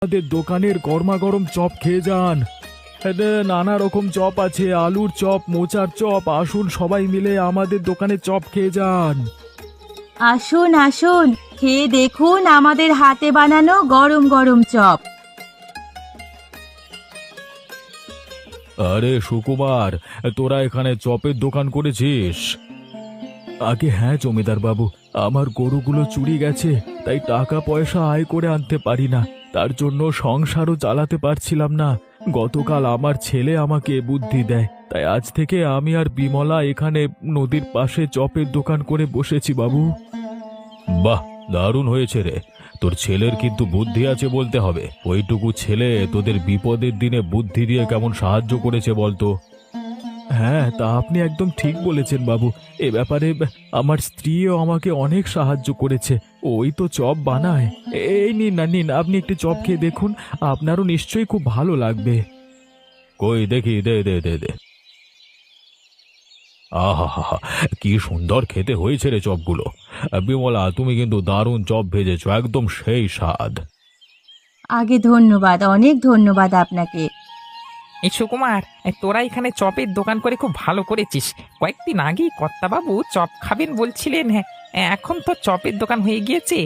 আমাদের দোকানের গরমা গরম চপ খেয়ে যান। এতে নানা রকম চপ আছে, আলুর চপ, মোচার চপ। আসুন সবাই মিলে আমাদের দোকানে চপ খেয়ে যান। আসুন আসুন, খেয়ে দেখুন আমাদের হাতে বানানো গরম গরম চপ। আরে সুকুমার, তোরা এখানে চপের দোকান করেছিস? আগে হ্যাঁ জমিদার বাবু, আমার গরুগুলো চুরি গেছে, তাই টাকা পয়সা আয় করে আনতে পারি না। তার জন্য সংসারও চালাতে পারছিলাম না। গতকাল আমার ছেলে আমাকে বুদ্ধি দেয়, তাই আজ থেকে আমি আর বিমলা এখানে নদীর পাশে চপের দোকান করে বসেছি বাবু। বাহ, দারুণ হয়েছে রে। তোর ছেলের কিন্তু বুদ্ধি আছে বলতে হবে। ওইটুকু ছেলে তোদের বিপদের দিনে বুদ্ধি দিয়ে কেমন সাহায্য করেছে বলতো। হ্যাঁ, তা আপনি একদম ঠিক বলেছেন বাবু। এ ব্যাপারে আমার স্ত্রীও আমাকে অনেক সাহায্য করেছে। ওই তো চপ বানায়। এই নিন না, নিন, আপনি একটু চপ খেয়ে দেখুন, আপনারও নিশ্চয়ই খুব ভালো লাগবে। কই দেখি, দে দে দে দে। আহা হা হা, কি সুন্দর খেতে হয়েছে রে চপগুলো। বিমলা, তুমি কিন্তু দারুণ চপ ভেজেছো, একদম সেই স্বাদ। আগে ধন্যবাদ, অনেক ধন্যবাদ আপনাকে। এই সুকুমার, তোরা এখানে চপের দোকান করে খুব ভালো করেছিস। কয়েকদিন আগেই কর্তাবাবু চপ খাবেন বলছিলেন, হ্যাঁ। এখন তো চপের দোকান হয়ে গিয়েছে।